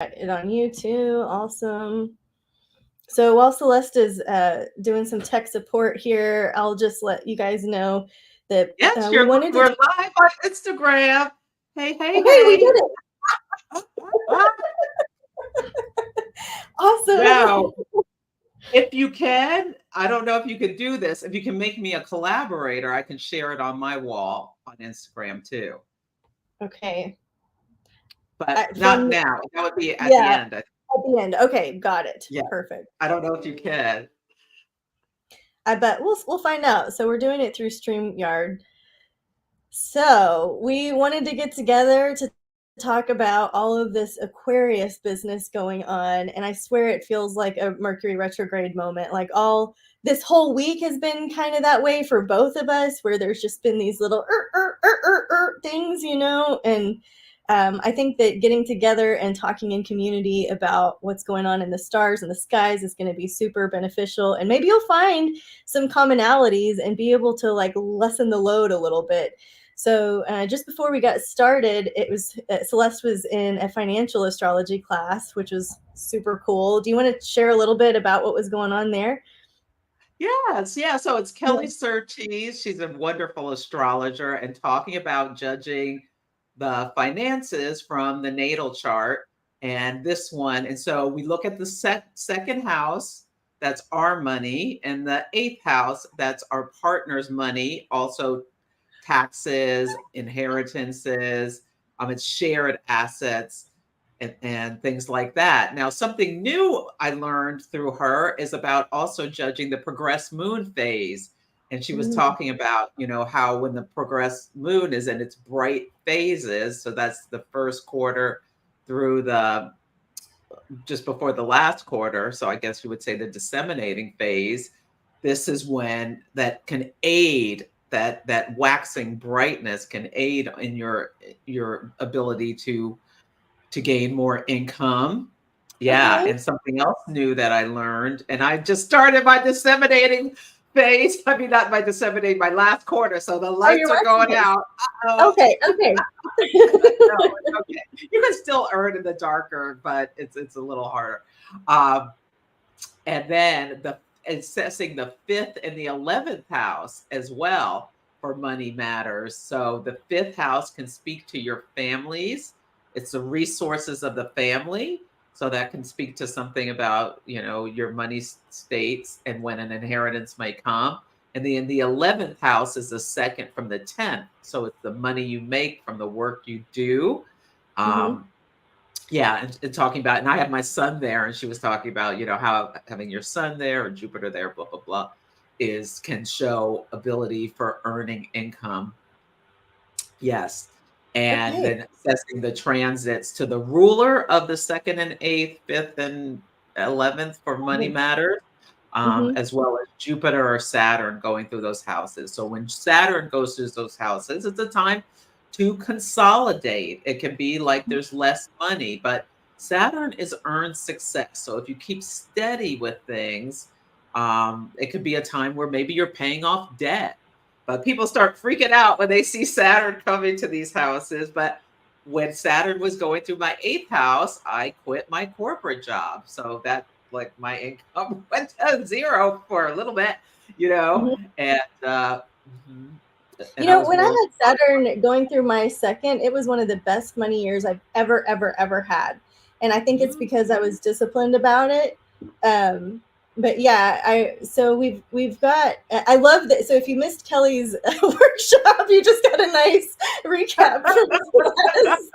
it on you too. Awesome. So while Celeste is doing some tech support here, I'll just let you guys know that Yes, we wanted we're to. live on Instagram. Hey, Oh, hey, hey, we hey. did it! Now, Awesome. if you can, I don't know if you could do this. If you can make me a collaborator, I can share it on my wall on Instagram too. Okay. But not From now. That would be at the Yeah, end. at the end. Okay, got it. Yeah. Perfect. I don't know if you can. I bet we'll find out. So we're doing it through StreamYard. So we wanted to get together to talk about all of this Aquarius business going on, and I swear it feels like a Mercury retrograde moment. Like all this whole week has been kind of that way for both of us, where there's just been these little things, and I think that getting together and talking in community about what's going on in the stars and the skies is going to be super beneficial, and maybe you'll find some commonalities and be able to like lessen the load a little bit. So just before we got started, it was Celeste was in a financial astrology class, which was super cool. Do you want to share a little bit about what was going on there? Yes, yeah. So it's Yeah. Kelly Surtees. She's a wonderful astrologer and talking about judging the finances from the natal chart and this one. And so we look at the second house, that's our money, and the eighth house, that's our partner's money, also taxes, inheritances, it's shared assets and things like that. Now, something new I learned through her is about also judging the progressed moon phase. And she was Mm. talking about, how when the progressed moon is in its bright phases, so that's the first quarter through the just before the last quarter. So I guess you would say the disseminating phase. This is when that can aid that waxing brightness can aid in your ability to gain more income. Yeah, Okay. and something else new that I learned, and I just started my disseminating phase. I mean, not my disseminating, my last quarter. So the Oh, lights you're are watching going this. out. Uh-oh. Okay. Okay. No, it's okay. You can still earn in the darker, but it's a little harder. Um, and then the assessing the fifth and the 11th house as well for money matters. So the fifth house can speak to your families. It's the resources of the family. So that can speak to something about, your money states and when an inheritance might come. And the 11th house is the second from the 10th. So it's the money you make from the work you do. Hmm. Um, yeah, and talking about, and I had my son there, and she was talking about, how having your son there or Jupiter there, blah blah blah, is can show ability for earning income. Yes, and Okay. then assessing the transits to the ruler of the second and eighth, fifth and 11th for money matters, Hmm. as well as Jupiter or Saturn going through those houses. So when Saturn goes through those houses, it's a time to consolidate. It can be like there's less money, but Saturn is earned success. So if you keep steady with things, it could be a time where maybe you're paying off debt. But people start freaking out when they see Saturn coming to these houses. But when Saturn was going through my eighth house, I quit my corporate job. So that like my income went to zero for a little bit, and mhm, and I was When I willing. had Saturn going through my second, it was one of the best money years I've ever had. And I think it's Mm. because I was disciplined about it. Um, but yeah, we've got. I love that. So if you missed Kelly's workshop, you just got a nice recap from class.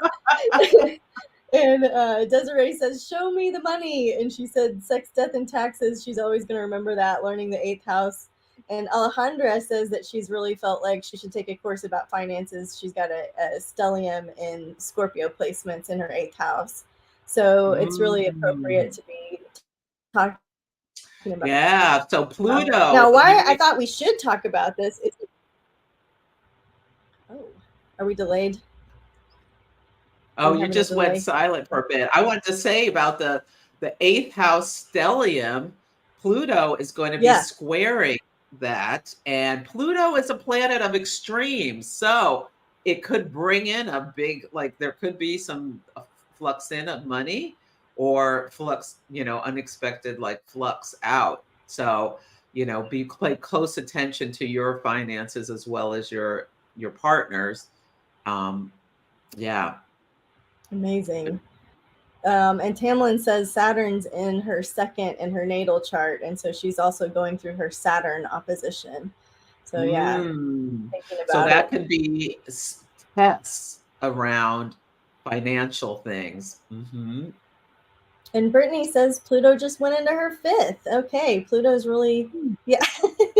And Desiree says, "Show me the money," and she said, "Sex, death, and taxes." She's always going to remember that. Learning the eighth house. And Alejandra says that she's really felt like she should take a course about finances. She's got a stellium in Scorpio placements in her eighth house, so it's really appropriate Mm. to be talking about now. Why Yeah. I So thought we should Pluto, talk let me about read. this is oh, are we delayed? Are Oh, we you having a just went delay? silent for a bit. I wanted to say about the eighth house stellium, Pluto is going to be Yeah. squaring that, and Pluto is a planet of extremes, so it could bring in a big, like there could be some flux in of money, or flux, unexpected like flux out. So, pay close attention to your finances as well as your partners. Um, yeah. Amazing. And Tamlin says Saturn's in her second in her natal chart, and so she's also going through her Saturn opposition. So yeah, thinking So about that it. could be tests around financial things. And Brittany says Pluto just went into her fifth. Okay, Pluto's really, yeah,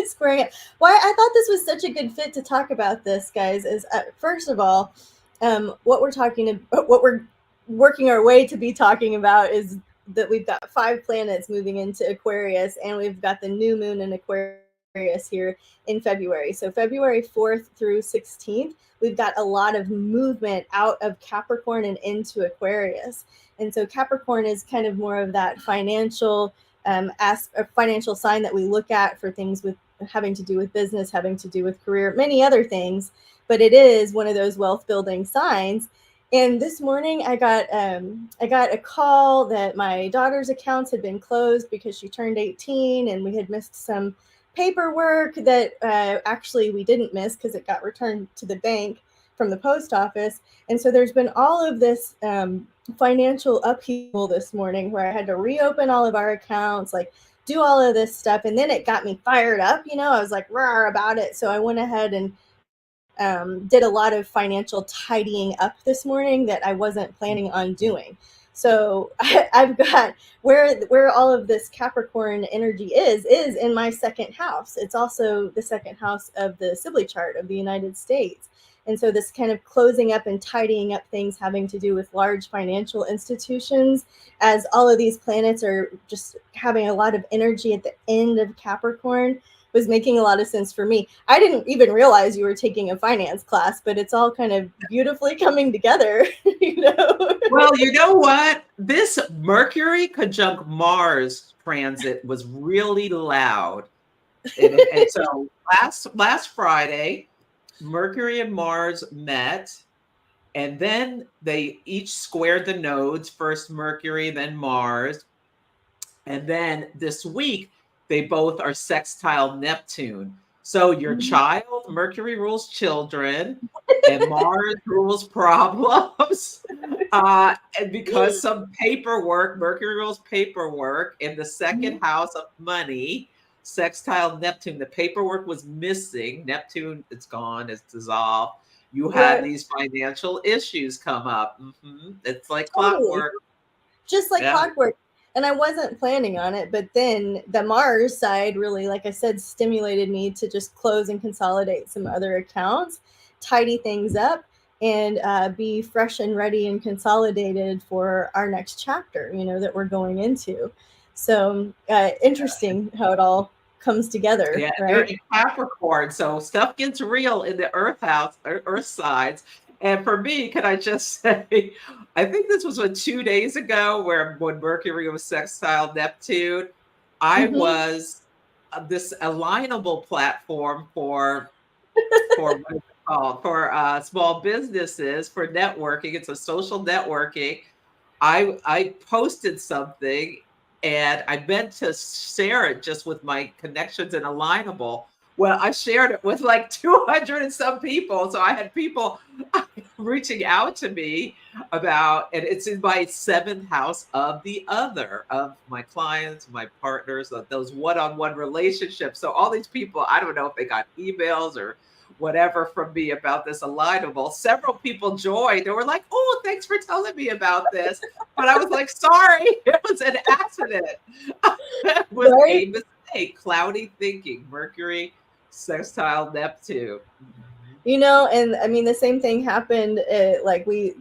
squaring it. Why I thought this was such a good fit to talk about this, guys, is first of all, what we're talking about, what we're working our way to be talking about is that we've got 5 planets moving into Aquarius, and we've got the new moon in Aquarius here in February. So February 4th through 16th, we've got a lot of movement out of Capricorn and into Aquarius. And so Capricorn is kind of more of that financial financial sign that we look at for things with having to do with business, having to do with career, many other things. But it is one of those wealth building signs. And this morning, I got a call that my daughter's accounts had been closed because she turned 18, and we had missed some paperwork that actually we didn't miss because it got returned to the bank from the post office. And so there's been all of this financial upheaval this morning where I had to reopen all of our accounts, like do all of this stuff. And then it got me fired up. I was like, rah about it. So I went ahead and did a lot of financial tidying up this morning that I wasn't planning on doing. So I've got where all of this Capricorn energy is in my second house. It's also the second house of the Sibley chart of the United States. And so this kind of closing up and tidying up things having to do with large financial institutions, as all of these planets are just having a lot of energy at the end of Capricorn, was making a lot of sense for me. I didn't even realize you were taking a finance class, but it's all kind of beautifully coming together, you know. Well, you know what? This Mercury conjunct Mars transit was really loud. And so last Friday, Mercury and Mars met, and then they each squared the nodes, first Mercury, then Mars. And then this week, they both are sextile Neptune. So your child, Mercury rules children, and Mars rules problems. And because some paperwork, Mercury rules paperwork in the second house of money, sextile Neptune, the paperwork was missing. Neptune, it's gone, it's dissolved. You had Right. these financial issues come up. It's like Totally. clockwork. Just like Yeah. clockwork. And I wasn't planning on it, but then the Mars side really, like I said, stimulated me to just close and consolidate some other accounts, tidy things up, and be fresh and ready and consolidated for our next chapter, that we're going into. So interesting how it all comes together, Yeah, you're right? in Capricorn, so stuff gets real in the Earth house, Earth sides. And for me, can I just say, I think this was 2 days ago, where when Mercury was sextile Neptune, I Mm-hmm. was this alignable platform for what is it called, for small businesses, for networking. It's a social networking. I posted something, and I meant to share it just with my connections and alignable. Well, I shared it with like 200 and some people. So I had people reaching out to me about, and it's in my seventh house of the other, of my clients, my partners, those one-on-one relationships. So all these people, I don't know if they got emails or whatever from me about this alignable. Several people joined. They were like, "Oh, thanks for telling me about this." But I was like, "Sorry, it was an accident. It was Right? a mistake. Cloudy thinking. Mercury sextile Neptune." And I mean the same thing happened. Like we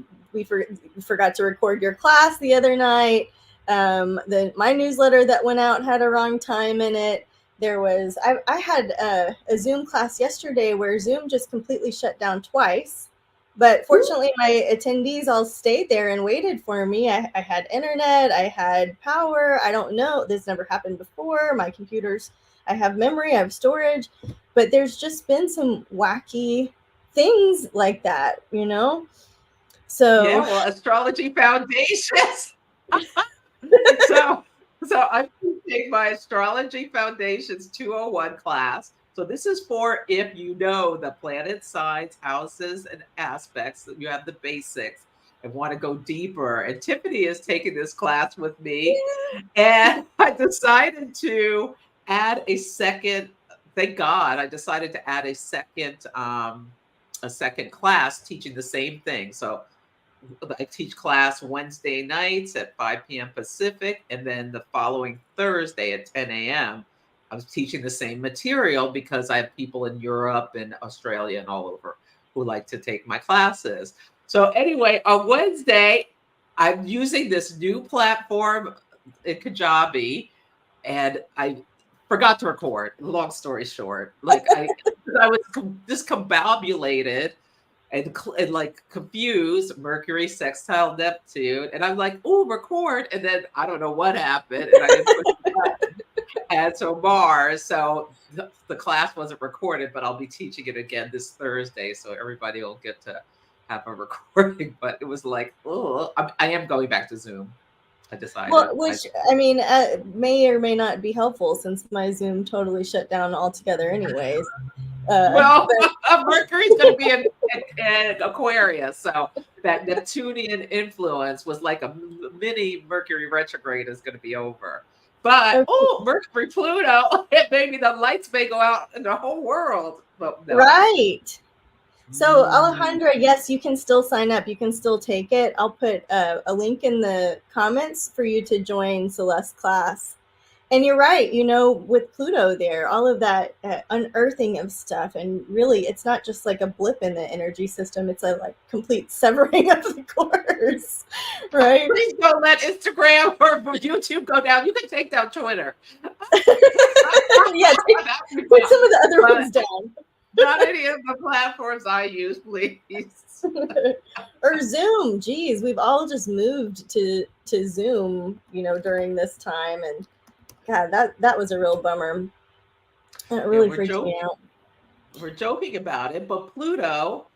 forgot to record your class the other night. My newsletter that went out had a wrong time in it. I had a Zoom class yesterday where Zoom just completely shut down twice. But fortunately, my attendees all stayed there and waited for me. I had internet, I had power. I don't know. This never happened before. My computers, I have memory, I have storage, but there's just been some wacky things like that. Yeah, So well, astrology foundations. So I'm teaching my Astrology Foundations 201 class. So this is for if you know the planet signs, houses, and aspects, that you have the basics and want to go deeper. And Tiffany is taking this class with me. And I decided to add a second, thank God, I decided to add a second class teaching the same thing. So I teach class Wednesday nights at 5 p.m. Pacific, and then the following Thursday at 10 a.m. I was teaching the same material because I have people in Europe and Australia and all over who like to take my classes. So anyway, on Wednesday, I'm using this new platform in Kajabi, and I forgot to record. Long story short, I was discombobulated and like confused, Mercury sextile Neptune, and I'm like, oh, record, and then I don't know what happened, and I didn't push the button. And so Mars, so the class wasn't recorded, but I'll be teaching it again this Thursday, so everybody will get to have a recording. But it was like, oh, I am going back to Zoom. I decided. Well, which I mean, may or may not be helpful since my Zoom totally shut down altogether, anyways. Well, But Mercury's going to be in Aquarius, so that Neptunian influence was like a mini Mercury retrograde is going to be over. But okay. Mercury Pluto, maybe the lights may go out in the whole world. But no. Right. So, Mm. Alejandra, yes, you can still sign up. You can still take it. I'll put a link in the comments for you to join Celeste's class. And you're right, with Pluto there, all of that unearthing of stuff. And really, it's not just like a blip in the energy system, it's a like complete severing of the course, right? Please don't let Instagram or YouTube go down. You can take down Twitter. Yeah, take some of the other ones down. Not any of the platforms I use, please. Or Zoom. Geez, we've all just moved to Zoom, during this time, and God, that was a real bummer. That Yeah, really freaked me out. we're joking about it, but Pluto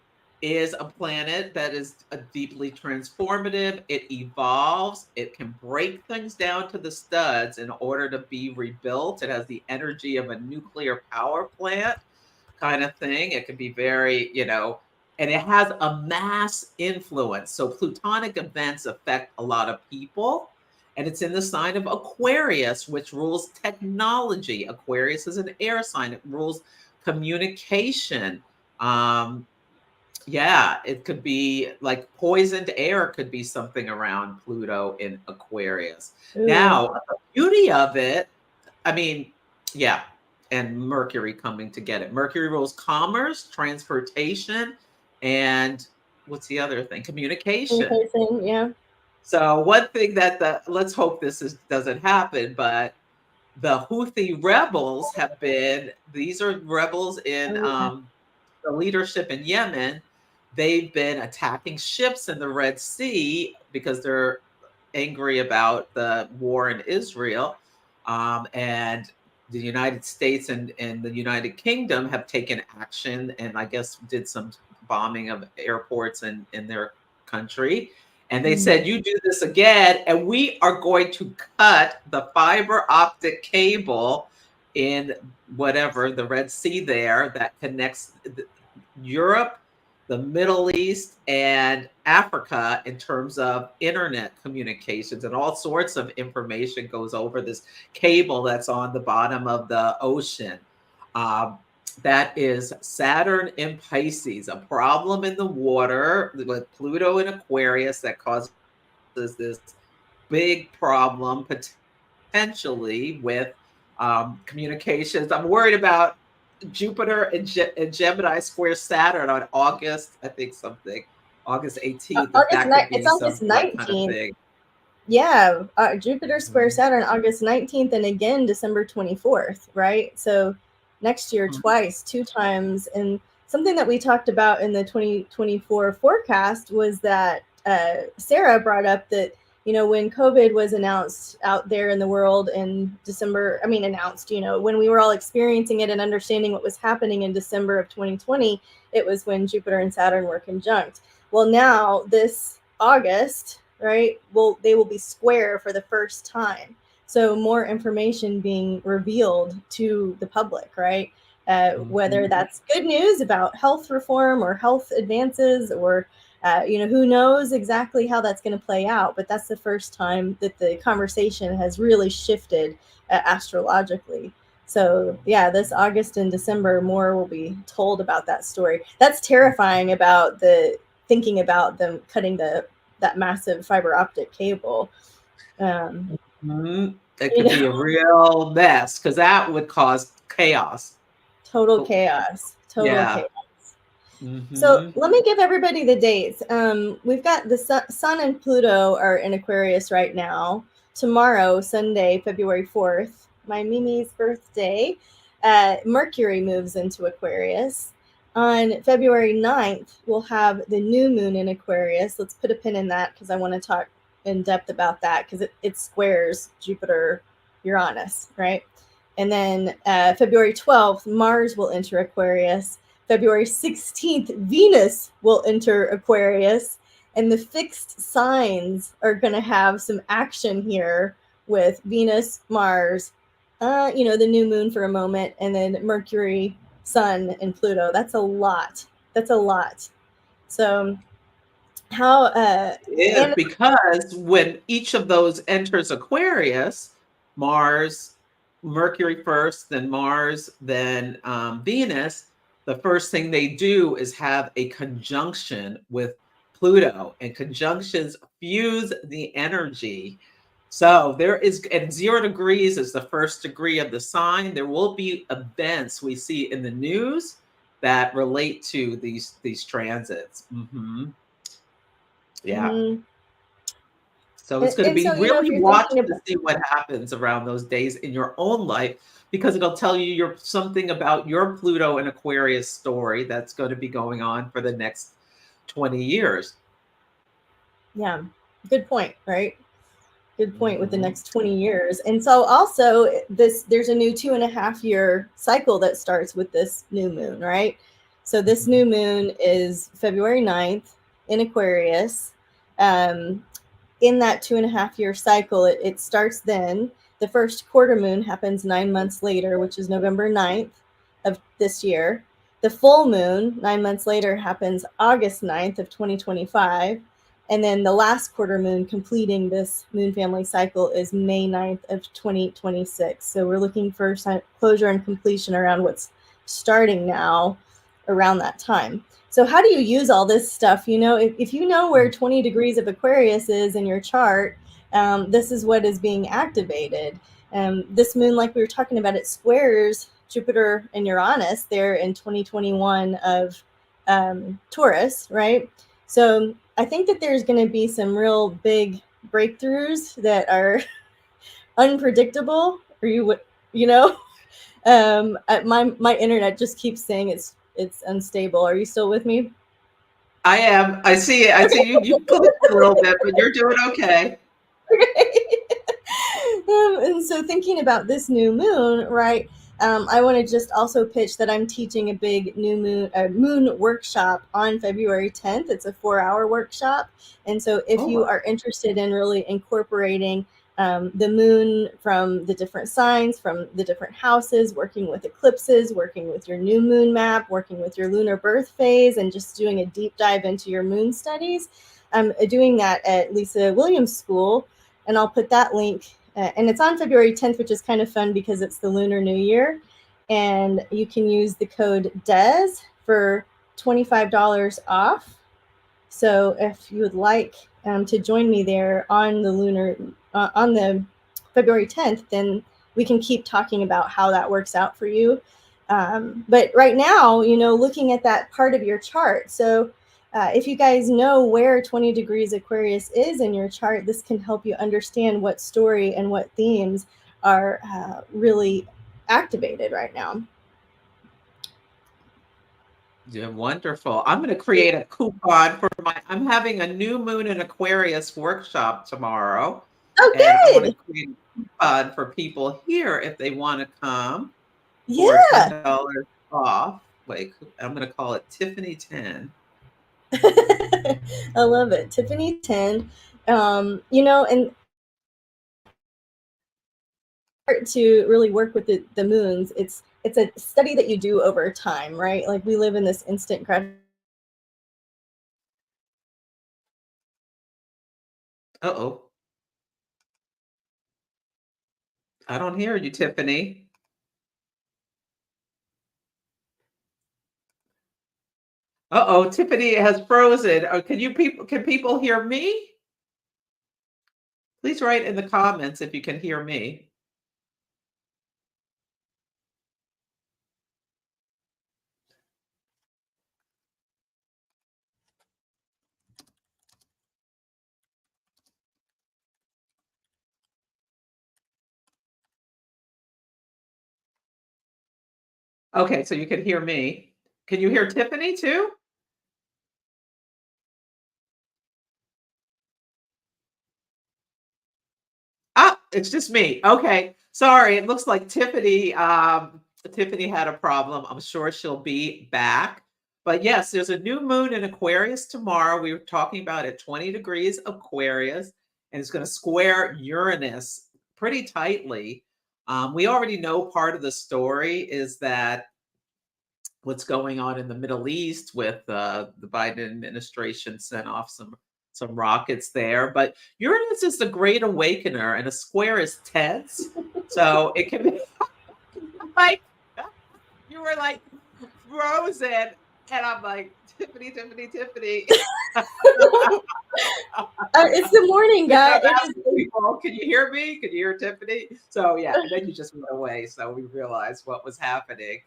is a planet that is deeply transformative. It evolves. It can break things down to the studs in order to be rebuilt. It has the energy of a nuclear power plant kind of thing. It can be very, and it has a mass influence. So plutonic events affect a lot of people. And it's in the sign of Aquarius, which rules technology. Aquarius is an air sign. It rules communication. Um, yeah, it could be like poisoned air could be something around Pluto in Aquarius. Ooh. Now, the beauty of it, I mean, yeah, and Mercury coming to get it. Mercury rules commerce, transportation, and what's the other thing? Communication. Communication, yeah. So one thing that let's hope doesn't happen, but the Houthi rebels these are rebels in Oh, yeah. the leadership in Yemen. They've been attacking ships in the Red Sea because they're angry about the war in Israel. And the United States and the United Kingdom have taken action and I guess did some bombing of airports in their country. And they Mm. said, you do this again, and we are going to cut the fiber optic cable in whatever the Red Sea there that connects Europe, the Middle East, and Africa in terms of internet communications, and all sorts of information goes over this cable that's on the bottom of the ocean. Um, that is Saturn in Pisces, a problem in the water with Pluto in Aquarius that causes this big problem potentially with communications. I'm worried about Jupiter and Gemini square Saturn on August, I think something, August 18th, if that could It's be August some like kind of 19th. thing. Yeah, Jupiter square Mhm. Saturn August 19th and again December 24th, right? So next year Mhm. twice, two times. And something that we talked about in the 2024 forecast was that Sarah brought up that, when COVID was announced out there in the world in December, I mean, announced, when we were all experiencing it and understanding what was happening in December of 2020, it was when Jupiter and Saturn were conjunct. Well, now this August, right? Well, they will be square for the first time. So more information being revealed to the public, right? Whether Mhm. that's good news about health reform or health advances, or who knows exactly how that's going to play out. But that's the first time that the conversation has really shifted astrologically. So yeah, this August and December, more will be told about that story. That's terrifying about the thinking about them cutting that massive fiber optic cable. Um, It you could be know, a real mess because that would cause chaos. total But chaos, total yeah. chaos. So Hmm. let me give everybody the dates. We've got the Sun and Pluto are in Aquarius right now. Tomorrow, Sunday, February 4th, my Mimi's birthday, Mercury moves into Aquarius. On February 9th, we'll have the new moon in Aquarius. Let's put a pin in that because I want to talk in depth about that because it squares Jupiter, Uranus, right? And then February 12th, Mars will enter Aquarius. February 16th, Venus will enter Aquarius, and the fixed signs are going to have some action here with Venus, Mars, the new moon for a moment, and then Mercury, Sun, and Pluto. That's a lot. That's a lot. So, how, It is and because when each of those enters Aquarius, Mars, Mercury first, then Mars, then Venus, the first thing they do is have a conjunction with Pluto, and conjunctions fuse the energy. So there is, and 0 degrees is the first degree of the sign. There will be events we see in the news that relate to these transits. Yeah. mhm. So it's going to And be so, if really you're watch thinking to about, see what happens around those days in your own life because it'll tell you something about your Pluto and Aquarius story that's going to be going on for the next 20 years. yeah, good point, right? Good point with the Hmm. next 20 years. And so also there's a new 2.5 year cycle that starts with this new moon, right? So this new Hmm. moon is February 9th in Aquarius. Um, in that 2.5 year cycle, it starts then. The first quarter moon happens 9 months later, which is November 9th of this year. The full moon 9 months later happens August 9th of 2025. And then the last quarter moon completing this moon family cycle is May 9th of 2026. So we're looking for closure and completion around what's starting now around that time. So how do you use all this stuff? If you know where 20 degrees of Aquarius is in your chart, this is what is being activated. This moon, like we were talking about, it squares Jupiter and Uranus there in 2021 of Taurus, right? So I think that there's going to be some real big breakthroughs that are unpredictable, or you know, my internet just keeps saying it's unstable. Are you still with me? I am. I see it. I see you. You glitched a little bit, but you're doing okay. And so thinking about this new moon, right? I want to just also pitch that I'm teaching a big new moon workshop on February 10th. It's a 4 hour workshop. And so if Oh, you wow. are interested in really incorporating the moon from the different signs, from the different houses, working with eclipses, working with your new moon map, working with your lunar birth phase, and just doing a deep dive into your moon studies, I'm doing that at Lisa Williams School, and I'll put that link. And it's on February 10th, which is kind of fun because it's the Lunar New Year. And you can use the code DES for $25 off. So if you would like to join me there on the February 10th, then we can keep talking about how that works out for you. But right now, looking at that part of your chart. So if you guys know where 20 degrees Aquarius is in your chart, this can help you understand what story and what themes are really activated right now. Yeah, wonderful. I'm going to create a coupon for I'm having a new moon in Aquarius workshop tomorrow. Oh, And I want to good. create a coupon for people here if they want to come for Yeah. $10 off. Wait, I'm going to call it Tiffany 10. I love it. Tiffany 10. And to really work with the moons, it's a study that you do over time, right? Like we live in this instant Uh-oh. I don't hear you, Tiffany. Uh-oh, Tiffany has frozen. Can people hear me? Please write in the comments if you can hear me. Okay, so you can hear me. Can you hear Tiffany too? Ah, it's just me. Okay. Sorry. It looks like Tiffany had a problem. I'm sure she'll be back. But yes, there's a new moon in Aquarius tomorrow. We were talking about at 20 degrees Aquarius, and it's going to square Uranus pretty tightly. We already know part of the story is that what's going on in the Middle East with the Biden administration sent off some rockets there. But Uranus is the great awakener, and a square is tense, so it can be like you were like frozen, and I'm like Tiffany, Tiffany, Tiffany. it's the morning, And guy. I'm It is. asking people, can you hear me? Can you hear Tiffany? So yeah, and then you just went away. So we realized what was happening.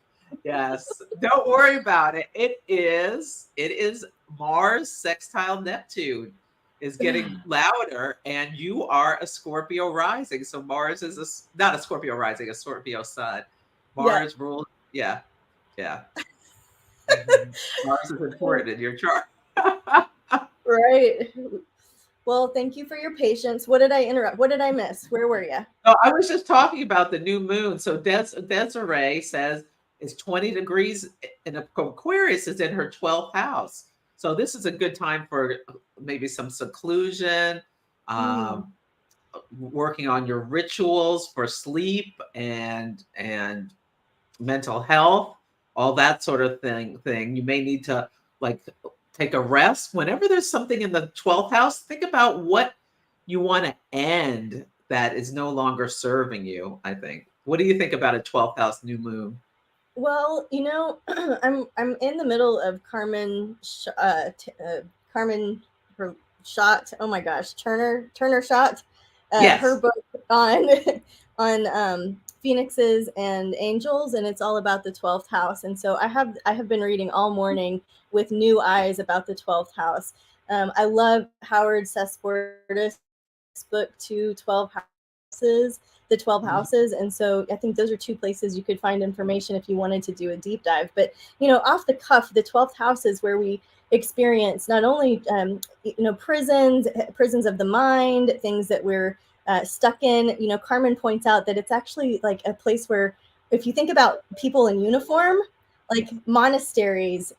Yes. Don't worry about it. It is Mars sextile Neptune is getting louder, and you are a Scorpio rising. So Mars is not a Scorpio rising, a Scorpio sun. Yeah. Mars rules. Yeah. Yeah. Mhm. Mars is important in your chart. Right. Well, thank you for your patience. What did I interrupt? What did I miss? Where were you? No, I was just talking about the new moon. So Desiree says it's 20 degrees and Aquarius is in her 12th house. So this is a good time for maybe some seclusion, Mm, um, working on your rituals for sleep and mental health, all that sort of thing. You may need to like take a rest. Whenever there's something in the 12th house, think about what you want to end that is no longer serving you, I think. What do you think about a 12th house new moon? well, I'm in the middle of Carmen Shot. Oh my gosh, Turner Shot, her Yes. book on on phoenixes and angels, and it's all about the 12th house. And so I have been reading all morning with new eyes about the 12th house. I love Howard Sessportis' book to 12 houses, the 12 Mhm. houses. And so I think those are two places you could find information if you wanted to do a deep dive. But, off the cuff, the 12th house is where we experience not only, prisons of the mind, things that we're stuck in. Carmen points out that it's actually like a place where, if you think about people in uniform, like monasteries,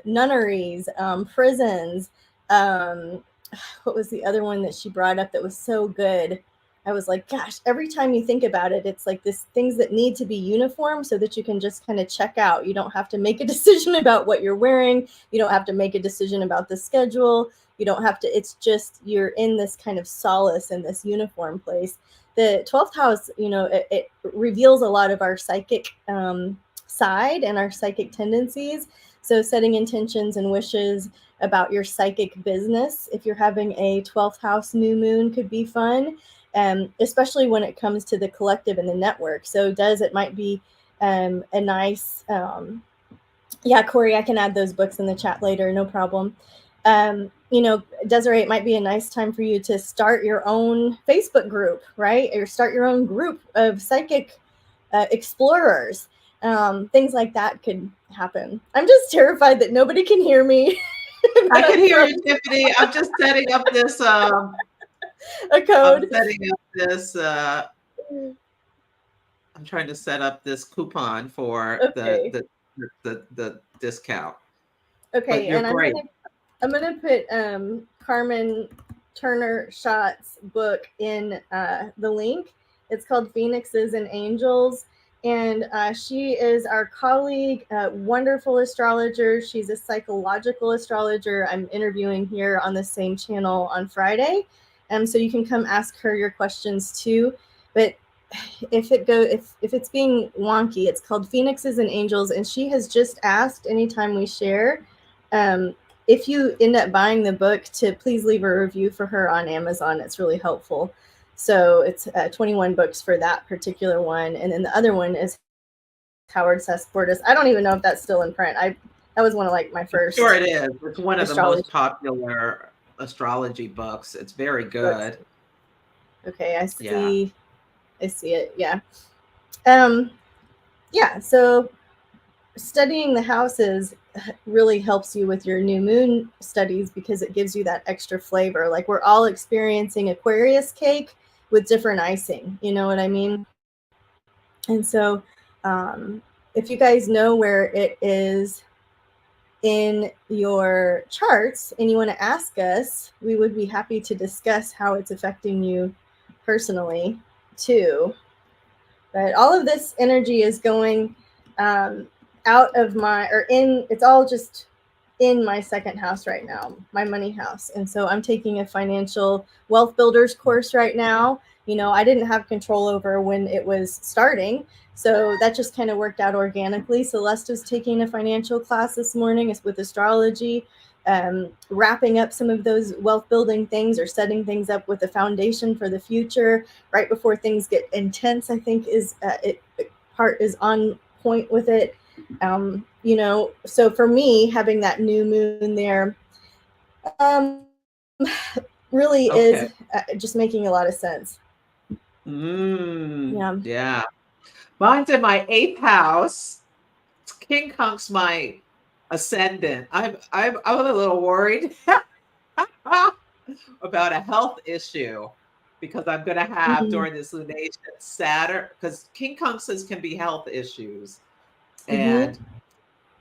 nunneries, prisons, um, what was the other one that she brought up that was so good? I was like, gosh, every time you think about it, it's like this things that need to be uniform so that you can just kind of check out. You don't have to make a decision about what you're wearing. You don't have to make a decision about the schedule. You don't have to, it's just you're in this kind of solace in this uniform place. The 12th house, it reveals a lot of our psychic side and our psychic tendencies. So setting intentions and wishes about your psychic business, if you're having a 12th house new moon, could be fun, especially when it comes to the collective and the network. So it might be a nice, yeah, Corey, I can add those books in the chat later, no problem. Desiree, it might be a nice time for you to start your own Facebook group, right? Or start your own group of psychic explorers. Things like that could happen. I'm just terrified that nobody can hear me. I can hear you, Tiffany. I'm just setting up this A I'm code. setting up this I'm trying to set up this coupon for Okay. the discount. But Okay, you're and great. I'm gonna put Carmen Turner Schott's book in the link, It's called Phoenixes and Angels. And she is our colleague, wonderful astrologer. She's a psychological astrologer. I'm interviewing here on the same channel on Friday. So you can come ask her your questions too. But if it's being wonky, it's called Phoenixes and Angels, and she has just asked anytime we share, if you end up buying the book, to please leave a review for her on Amazon. It's really helpful. So it's 21 books for that particular one, and then the other one is Howard Sessportis. I don't even know if that's still in print. That was one of like my first. Sure, it is. It's one of the astrology most popular astrology books. It's very books. good. Okay, I Yeah. see. I see it. Yeah. Yeah. So studying the houses really helps you with your new moon studies because it gives you that extra flavor. Like we're all experiencing Aquarius cake with different icing. You know what I mean? And so, if you guys know where it is in your charts and you want to ask us, we would be happy to discuss how it's affecting you personally too. But all of this energy is going out of my, or in, it's all just in my second house right now, my money house. And so I'm taking a financial wealth builders course right now. You know, I didn't have control over when it was starting. So that just kind of worked out organically. Celeste was taking a financial class this morning with astrology, wrapping up some of those wealth building things or setting things up with a foundation for the future right before things get intense. I think is part is on point with it. You know, so for me, having that new moon there really is Okay. just making a lot of sense. Yeah. Yeah. Mine's in my eighth house. King Kunk's my ascendant. I'm a little worried about a health issue because I'm going to have Mm-hmm. during this lunation Saturn, because King Kunks can be health issues. Mm-hmm. And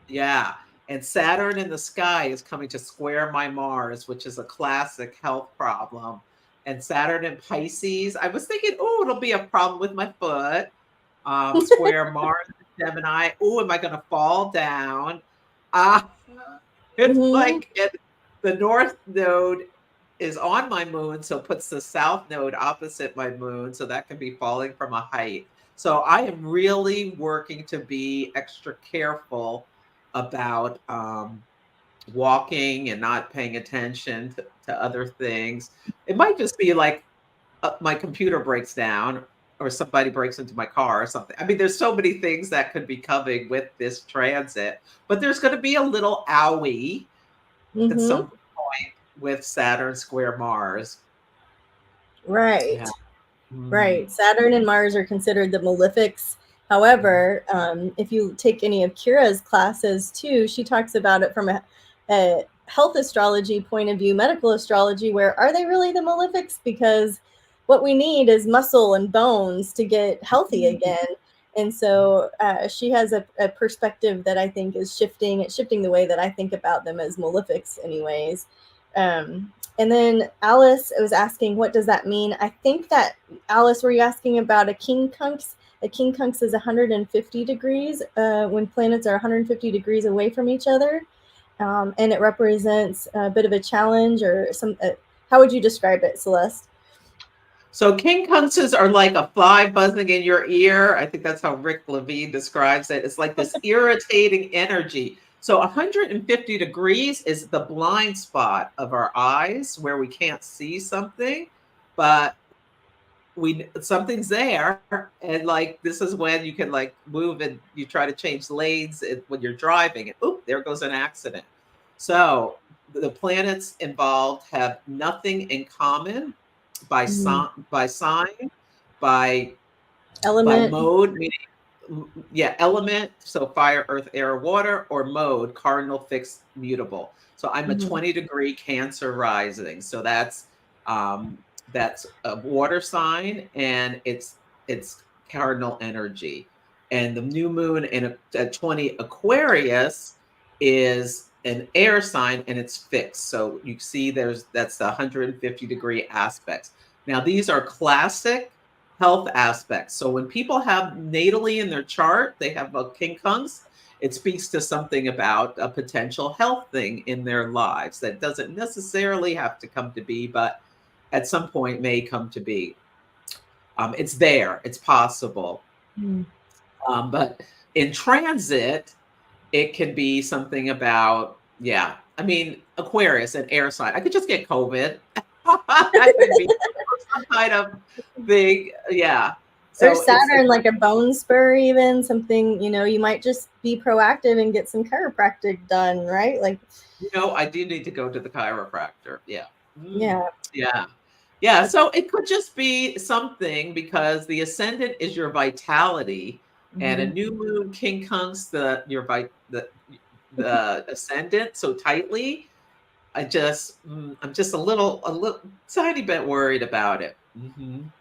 yeah, and Saturn in the sky is coming to square my Mars, which is a classic health problem. And Saturn in Pisces, I was thinking, oh, it'll be a problem with my foot. Square Mars in Gemini. Oh, am I going to fall down? Ah, it's Mm-hmm. like the North Node is on my moon, so it puts the South Node opposite my moon, so that can be falling from a height. So I am really working to be extra careful about walking and not paying attention to other things. It might just be like my computer breaks down or somebody breaks into my car or something. I mean, there's so many things that could be coming with this transit, but there's going to be a little owie at Mm-hmm. some point with Saturn square Mars. Right. Yeah. Mm. Right. Saturn and Mars are considered the malefics. However, if you take any of Kira's classes too, she talks about it from a health astrology point of view, medical astrology, where are they really the malefics? Because what we need is muscle and bones to get healthy again. And so she has a perspective that I think is shifting the way that I think about them as malefics, anyways. And then Alice was asking, what does that mean? I think that, Alice, were you asking about a quincunx? A quincunx is 150 degrees when planets are 150 degrees away from each other. And it represents a bit of a challenge or some, how would you describe it, Celeste? So quincunxes are like a fly buzzing in your ear. I think that's how Rick Levine describes it. It's like this irritating energy. So 150 degrees is the blind spot of our eyes where we can't see something, but we something's there, and like this is when you can like move and you try to change lanes when you're driving and oop, there goes an accident. So the planets involved have nothing in common by Mm. sign, by Element. mode, meaning yeah, element, so fire, earth, air, water, or mode, cardinal, fixed, mutable. So I'm a Mm-hmm. 20-degree Cancer rising. So that's a water sign, and it's cardinal energy. And the new moon in at 20 Aquarius is an air sign, and it's fixed. So you see that's the 150-degree aspects. Now these are classic health aspects. So when people have natally in their chart, they have a quincunx, it speaks to something about a potential health thing in their lives that doesn't necessarily have to come to be, but at some point may come to be. It's there, it's possible. Mm. But in transit, it can be something about, yeah. I mean, Aquarius, an air sign. I could just get COVID. I could be some kind of thing. Yeah. Or So it's Saturn, like a bone spur, even something, you might just be proactive and get some chiropractic done, right? Like, I do need to go to the chiropractor. Yeah. yeah. Yeah. Yeah. So it could just be something because the ascendant is your vitality, and a Mm-hmm. new moon quincunx the ascendant so tightly. I'm just a little tiny bit worried about it.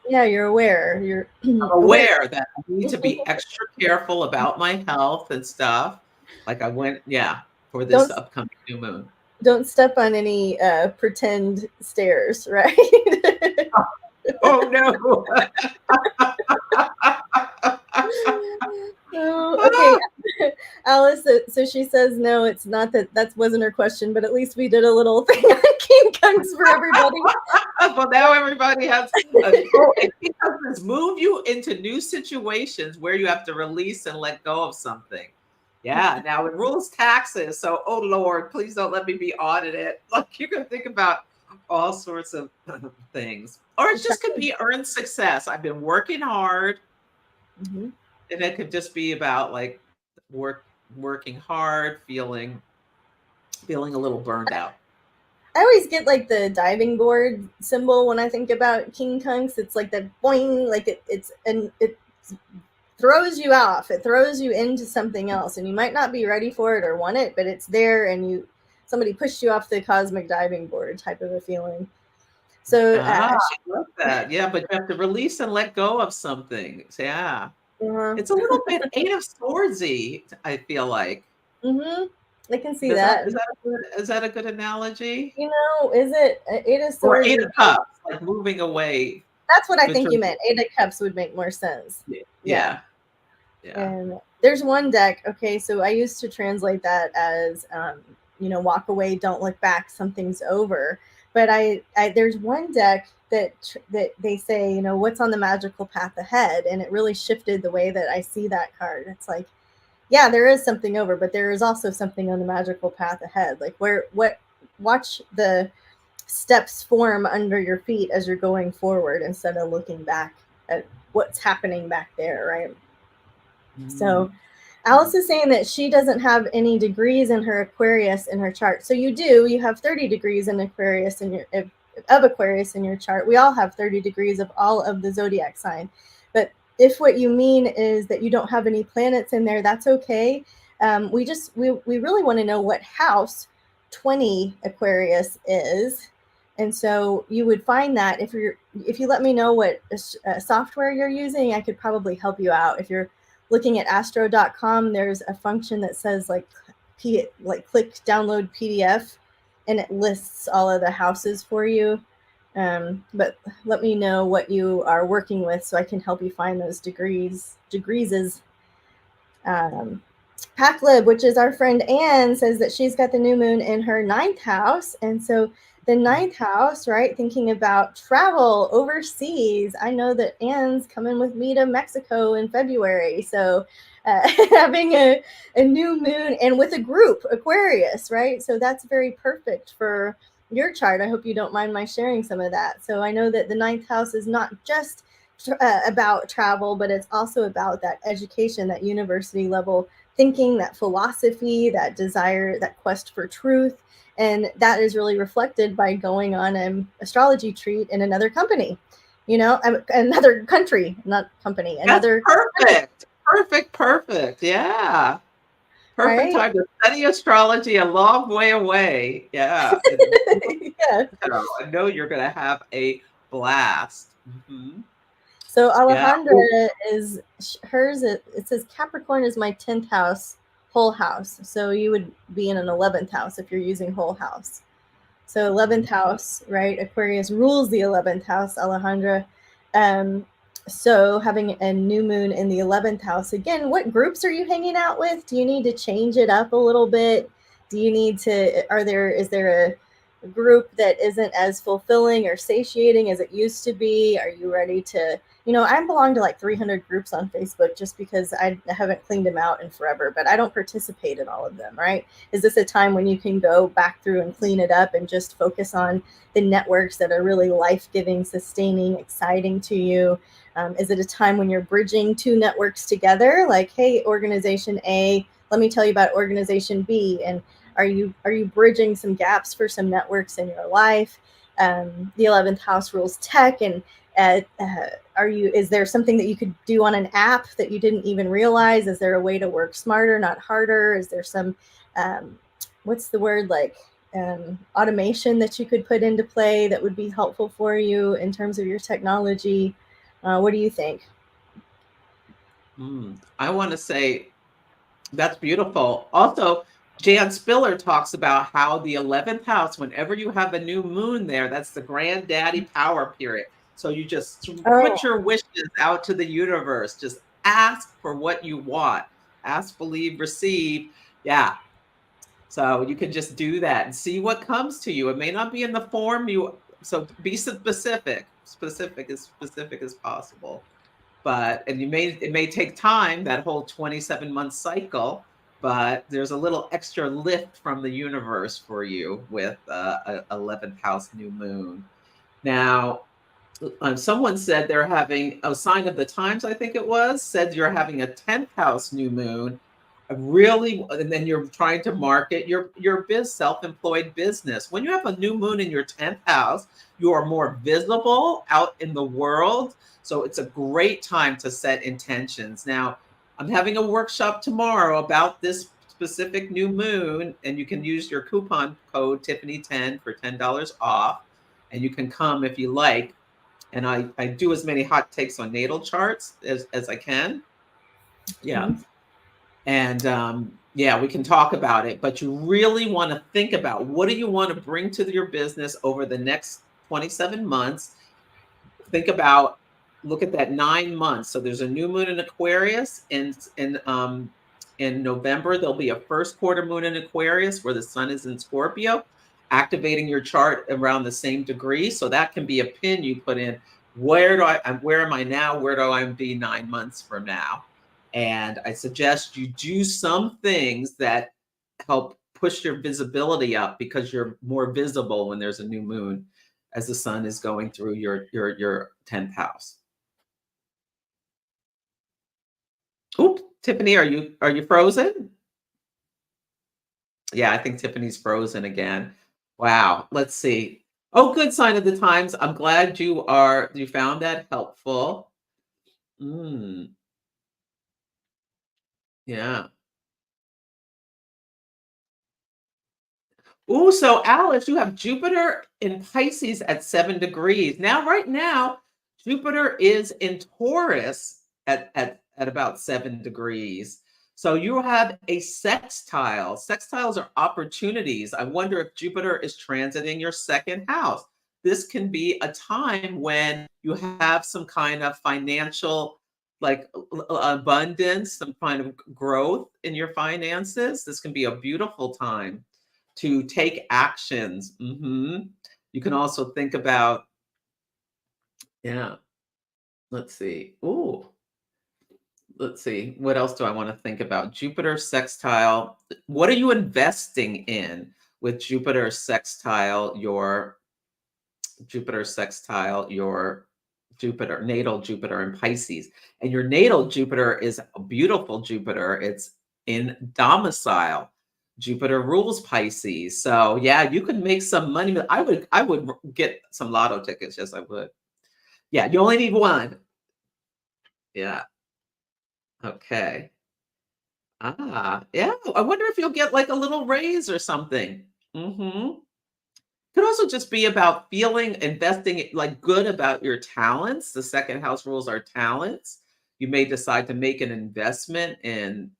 Yeah, you're aware. You're I'm aware. aware that I need to be extra careful about my health and stuff. Like I went, yeah, for this Don't upcoming new moon. don't step on any pretend stairs, right? Oh no. Oh, okay. Alice, so she says no, it's not that wasn't her question, but at least we did a little thing on King Kungs for everybody. Well, now everybody has and because move you into new situations where you have to release and let go of something. Yeah. Now it rules taxes. So, oh Lord, please don't let me be audited. Like you can think about all sorts of things. Or it just could be earned success. I've been working hard. Mm-hmm. And it could just be about like working hard, feeling a little burned out. I always get like the diving board symbol when I think about King Kungs. It's like that boing, like it throws you off. It throws you into something else, and you might not be ready for it or want it, but it's there, and somebody pushed you off the cosmic diving board type of a feeling. So, Ah, I love that. Yeah, but you have to release and let go of something. Yeah. uh, It's a little bit Eight of Swordsy, I feel like. mm-hmm, I can see Is that that. a good analogy? Is it Eight of Or Swords? Eight of Cups, like moving away That's what I think you between. meant. Eight of Cups would make more sense. Yeah. Yeah, yeah. And there's one deck. Okay, so I used to translate that as, walk away, don't look back, something's over. But there's one deck that they say, what's on the magical path ahead, and it really shifted the way that I see that card. It's like, yeah, there is something over, but there is also something on the magical path ahead. Like watch the steps form under your feet as you're going forward instead of looking back at what's happening back there, right? Mm. So Alice is saying that she doesn't have any degrees in her Aquarius in her chart. So you do. You have 30 degrees in Aquarius in your of Aquarius in your chart. We all have 30 degrees of all of the zodiac sign. But if what you mean is that you don't have any planets in there, that's okay. We really want to know what house 20 Aquarius is. And so you would find that if you let me know what software you're using, I could probably help you out. If you're looking at astro.com, there's a function that says like click download PDF, and it lists all of the houses for you. But let me know what you are working with so I can help you find those degrees is Paclib, which is our friend Anne, says that she's got the new moon in her ninth house. And so the ninth house, right, thinking about travel overseas. I know that Anne's coming with me to Mexico in February. So having a new moon and with a group, Aquarius, right? So that's very perfect for your chart. I hope you don't mind my sharing some of that. So I know that the ninth house is not just about travel, but it's also about that education, that university level thinking, that philosophy, that desire, that quest for truth. And that is really reflected by going on an astrology treat in another company, another country, not company, That's another country, perfect. Perfect, perfect. Yeah. Perfect right? time to study astrology a long way away. Yeah. Yeah. So I know you're going to have a blast. So Yeah. Alejandra is hers. It says Capricorn is my 10th house, whole house. So you would be in an 11th house if you're using whole house. So 11th house, right? Aquarius rules the 11th house, Alejandra. Um, So, having a new moon in the 11th house, again, what groups are you hanging out with? Do you need to change it up a little bit? Do you need to, is there a group that isn't as fulfilling or satiating as it used to be? Are you ready to, I belong to like 300 groups on Facebook just because I haven't cleaned them out in forever, but I don't participate in all of them, right? Is this a time when you can go back through and clean it up and just focus on the networks that are really life giving, sustaining, exciting to you? Is it a time when you're bridging two networks together? Like, hey, organization A, let me tell you about organization B, and are you bridging some gaps for some networks in your life? The 11th house rules tech, and are you? Is there something that you could do on an app that you didn't even realize? Is there a way to work smarter, not harder? Is there some what's the word, like automation that you could put into play that would be helpful for you in terms of your technology? What do you think? I want to say that's beautiful. Also, Jan Spiller talks about how the 11th house, whenever you have a new moon there, that's the granddaddy power period. So you just Oh, put your wishes out to the universe. Just ask for what you want. Ask, believe, receive. Yeah. So you can just do that and see what comes to you. It may not be in the form you, so be specific as possible. But and it may take time, that whole 27-month cycle, but there's a little extra lift from the universe for you with a 11th house new moon. Now, someone said they're having a sign of the times, I think it was, said you're having a 10th house new moon. Really, and then you're trying to market your self-employed business. When you have a new moon in your 10th house, you are more visible out in the world. So it's a great time to set intentions. Now, I'm having a workshop tomorrow about this specific new moon, and you can use your coupon code Tiffany10 for $10 off. And you can come if you like, and I do as many hot takes on natal charts as I can. Yeah. mhm. And yeah, we can talk about it, but you really want to think about what do you want to bring to your business over the next 27 months. Think about, look at that 9 months. So there's a new moon in Aquarius, and in November there'll be a first quarter moon in Aquarius where the sun is in Scorpio, activating your chart around the same degree. So that can be a pin you put in. Where am I now? Where do I be 9 months from now? And I suggest you do some things that help push your visibility up, because you're more visible when there's a new moon, as the sun is going through your 10th house. Oop, Tiffany, are you frozen? Yeah, I think Tiffany's frozen again. Wow, let's see. Oh, good, sign of the times. I'm glad you found that helpful. Mm, yeah. Ooh, so Alice, you have Jupiter in Pisces at 7 degrees. Now, right now, Jupiter is in Taurus at about 7 degrees. So you have a sextile. Sextiles are opportunities. I wonder if Jupiter is transiting your second house. This can be a time when you have some kind of financial, like abundance, some kind of growth in your finances. This can be a beautiful time to take actions. You can also think about, yeah, let's see. Ooh, let's see. What else do I want to think about? Jupiter sextile. What are you investing in with Jupiter sextile your Jupiter, natal Jupiter in Pisces? And your natal Jupiter is a beautiful Jupiter. It's in domicile. Jupiter rules Pisces. So yeah, you could make some money. I would get some lotto tickets. Yes, I would. Yeah, you only need one. Yeah. Okay. Yeah. I wonder if you'll get like a little raise or something. Could also just be about feeling, investing like good about your talents. The second house rules are talents. You may decide to make an investment in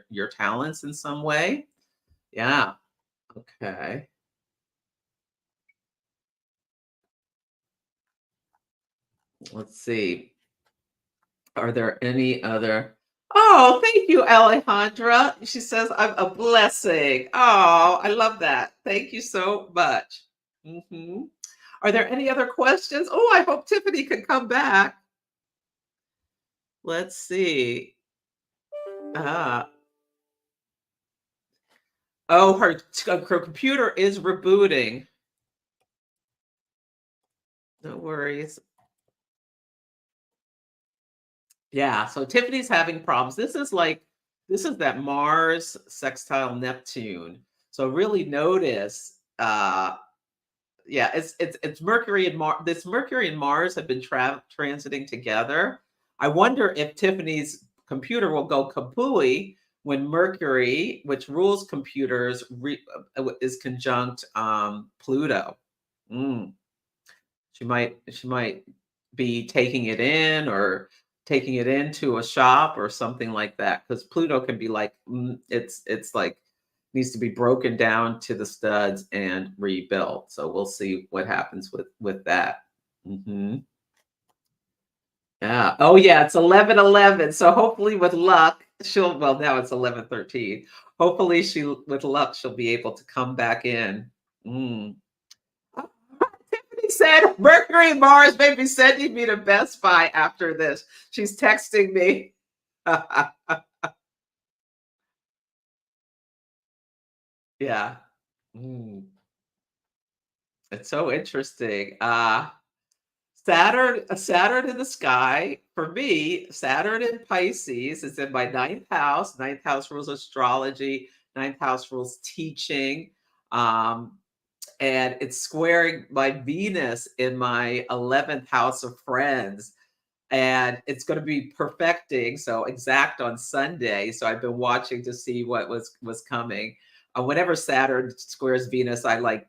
your talents in some way. Yeah. Okay. Let's see. Are there any other? Oh, thank you, Alejandra. She says, I'm a blessing. Oh, I love that. Thank you so much. Hmm. Are there any other questions? Oh, I hope Tiffany can come back. Let's see. Ah, oh, her computer is rebooting. No worries. Yeah, so Tiffany's having problems. This is that Mars sextile Neptune. So really notice yeah, it's Mercury and Mars. This Mercury and Mars have been transiting together. I wonder if Tiffany's computer will go kapooey when Mercury, which rules computers, is conjunct Pluto. Mm. She might be taking it in or taking it into a shop or something like that, because Pluto can be like it's like needs to be broken down to the studs and rebuilt. So we'll see what happens with that. Hmm. Yeah. Oh yeah, it's 11:11. So hopefully with luck, she'll well now it's 11:13. Hopefully she with luck she'll be able to come back in. Mm. Tiffany said Mercury and Mars may be sending me to Best Buy after this. She's texting me. Yeah. Mm, it's so interesting. Saturn in the sky. For me, Saturn in Pisces is in my ninth house. Ninth house rules astrology, ninth house rules teaching. Um, and it's squaring my Venus in my 11th house of friends. And it's going to be perfecting, so exact on Sunday. So I've been watching to see what was coming. Whenever Saturn squares Venus, I like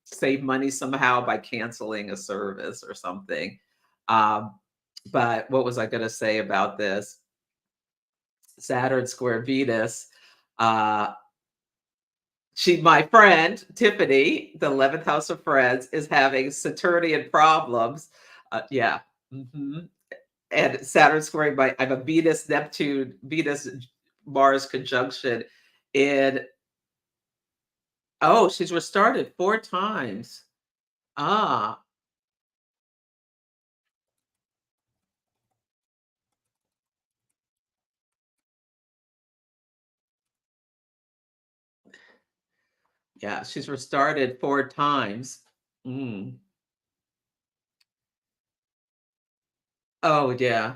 save money somehow by canceling a service or something. Um, but what was I going to say about this? Saturn square Venus. Uh, my friend Tiffany, the 11th house of friends, is having Saturnian problems. Yeah. Hmm. And Saturn squaring I have a Venus Neptune Venus Mars conjunction in oh she's restarted 4 times. Ah, yeah, she's restarted 4 times. Mm. Oh yeah.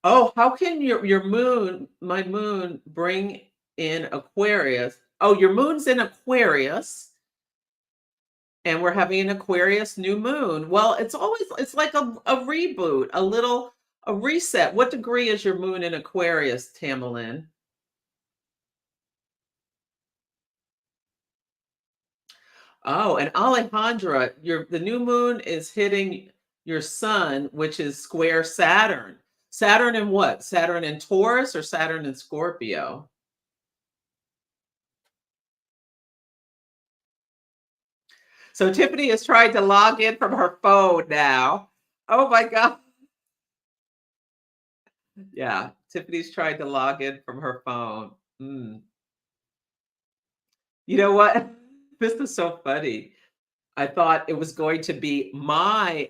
Oh, how can your moon, my moon, bring in Aquarius? Oh, your moon's in Aquarius, and we're having an Aquarius new moon. Well, it's like a reboot, a reset. What degree is your moon in Aquarius, Tamalin? Oh, and Alejandra, the new moon is hitting your sun, which is square Saturn. Saturn in what? Saturn in Taurus or Saturn in Scorpio? So Tiffany is trying to log in from her phone now. Oh my God. Yeah, Tiffany's trying to log in from her phone. Mm. You know what? This is so funny. I thought it was going to be my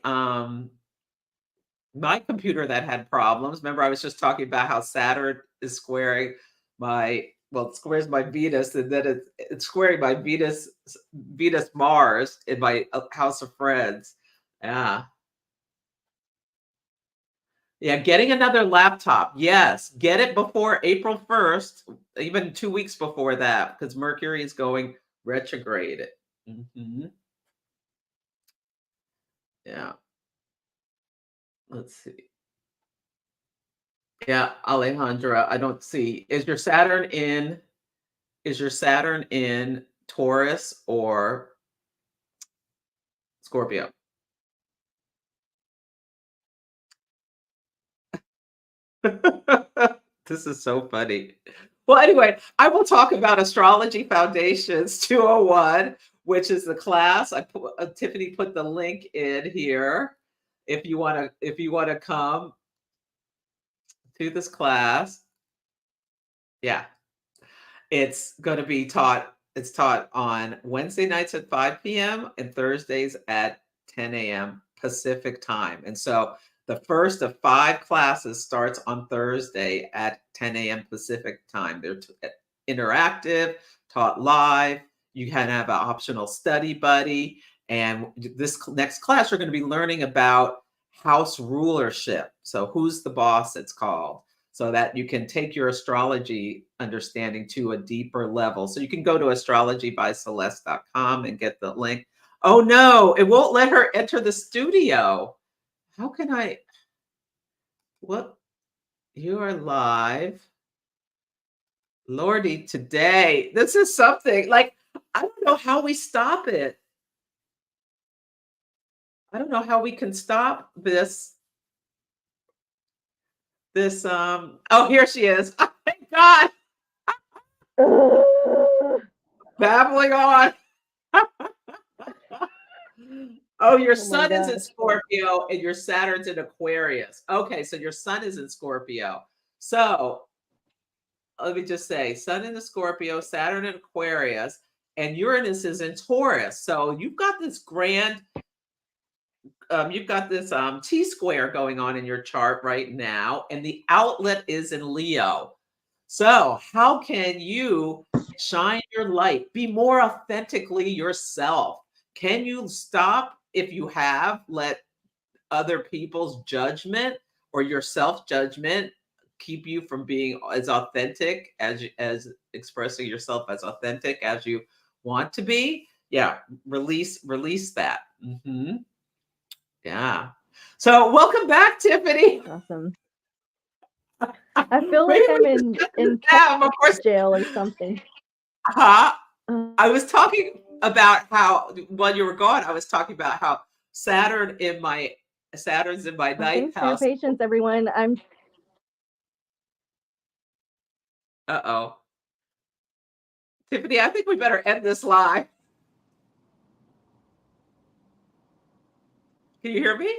computer that had problems. Remember, I was just talking about how Saturn is squaring it squares my Venus, and then it's squaring my Venus Mars in my house of friends. Yeah. Yeah, getting another laptop. Yes, get it before April 1st, even 2 weeks before that, because Mercury is going retrograde. Hmm. Yeah, let's see. Yeah, Alejandra, I don't see. Is your Saturn in Taurus or Scorpio? This is so funny. Well, anyway, I will talk about Astrology Foundations 201, which is the class. Tiffany put the link in here if you want to come. to this class. Yeah. It's going to be taught. It's taught on Wednesday nights at 5 p.m. and Thursdays at 10 a.m. Pacific time. And so the first of 5 classes starts on Thursday at 10 a.m. Pacific time. They're interactive, taught live. You can have an optional study buddy. And this next class, we're going to be learning about house rulership. So who's the boss, it's called, so that you can take your astrology understanding to a deeper level. So you can go to astrologybyceleste.com and get the link. Oh no, it won't let her enter the studio. How can I? What? You are live. Lordy, today. This is something like, I don't know how we stop it. I don't know how we can stop this. Oh, here she is. Oh my God. Babbling on. Oh, your sun is in Scorpio and your Saturn's in Aquarius. Okay, so your sun is in Scorpio. So let me just say, sun in the Scorpio, Saturn in Aquarius, and Uranus is in Taurus. So you've got this grand, you've got this T-square going on in your chart right now, and the outlet is in Leo. So how can you shine your light, be more authentically yourself? Can you stop, if you have, let other people's judgment or your self-judgment keep you from being as authentic as expressing yourself as authentic as you want to be? Yeah, release that. Yeah. So welcome back, Tiffany. Awesome. I feel like I'm in of course, jail or something. I was talking about how, while you were gone, I was talking about how Saturn's in my ninth house. Thanks for your patience, everyone. Uh-oh. Tiffany, I think we better end this live. Can you hear me?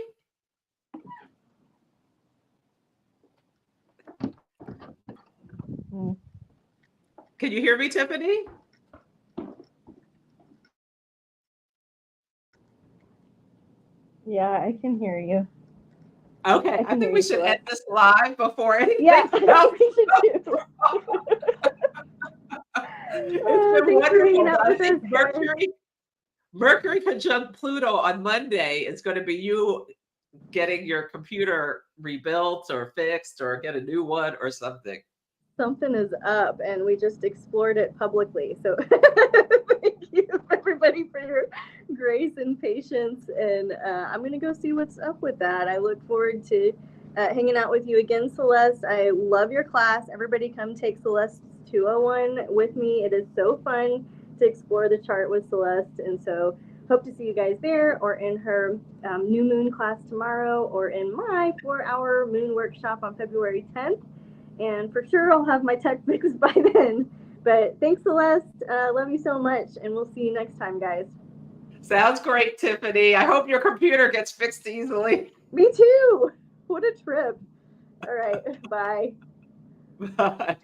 Can you hear me, Tiffany? Yeah, I can hear you. Okay, I think we should end this live before anything else. We should do. It's been wonderful. I think Mercury conjunct Pluto on Monday is going to be you getting your computer rebuilt or fixed or get a new one or something. Something is up, and we just explored it publicly. So thank you, everybody, for your grace and patience. And I'm going to go see what's up with that. I look forward to hanging out with you again, Celeste. I love your class. Everybody come take Celeste's 201 with me. It is so fun to explore the chart with Celeste. And so hope to see you guys there, or in her new moon class tomorrow, or in my 4-hour moon workshop on February 10th. And for sure, I'll have my tech fixed by then. But thanks, Celeste. Love you so much. And we'll see you next time, guys. Sounds great, Tiffany. I hope your computer gets fixed easily. Me too. What a trip. All right. Bye. Bye.